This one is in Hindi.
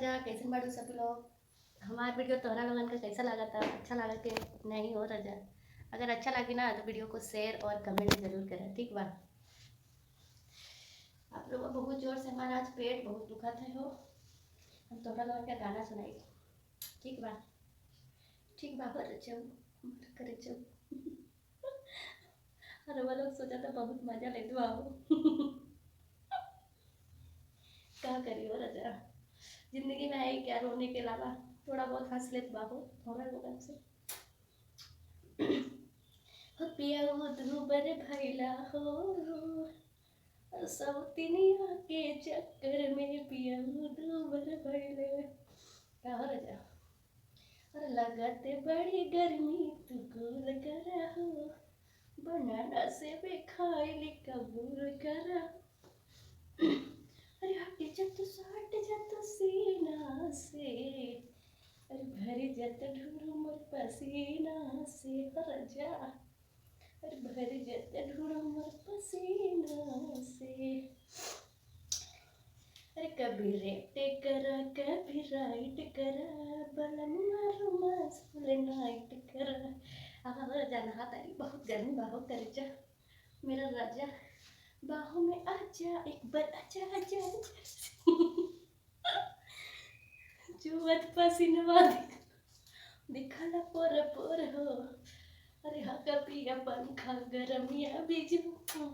राजा कैसे बाड़ू सभी लोग। हमारा वीडियो तोहरा लोगन का कैसा लगा था, अच्छा लगा कि नहीं हो राजा। अगर अच्छा लगे ना तो वीडियो को शेयर और कमेंट जरूर करें, ठीक बा। आप लोगों को बहुत जोर से हमारा आज पेट बहुत दुखा था हो। हम तोहरा लोगन का गाना सुनाई, ठीक बा। ठीक बा हो रजा करे जाओ। अरे वो लोग सोचा था बहुत मजा ले दो आओ। क्या करी हो राजा, जिंदगी में है क्या रोने के अलावा। थोड़ा बहुत हंस लेते बाबू थोड़ा लोगन से। हो पिया दूबर भैला हो, सौतिनिया के चक्कर में पिया दूबर भैले। क्या हो राजा। और लगते बड़ी गर्मी तू कूल करा हो, बनाना से भी खाइली कबूल करा। अरे हट जा तो सट जा तो सीना से, अरे भरी जत ढूंढू मोर पसीना से हर जा। अरे भरी जत ढूंढू मोर पसीना से। अरे कभी लेफ्ट करा कभी राइट करा, बलमुआ रोमांस फुल नाइट करा। अब जाना हाथ आई बहुत गर्मी बाहों कर जा मेरा राजा, बाहों में आजा एक बार आजा आजा, आजा। जुवत पसीनवा दिखाला पोर पोर हो। अरे हाँ कपिया पंखा गरमिया बिजू।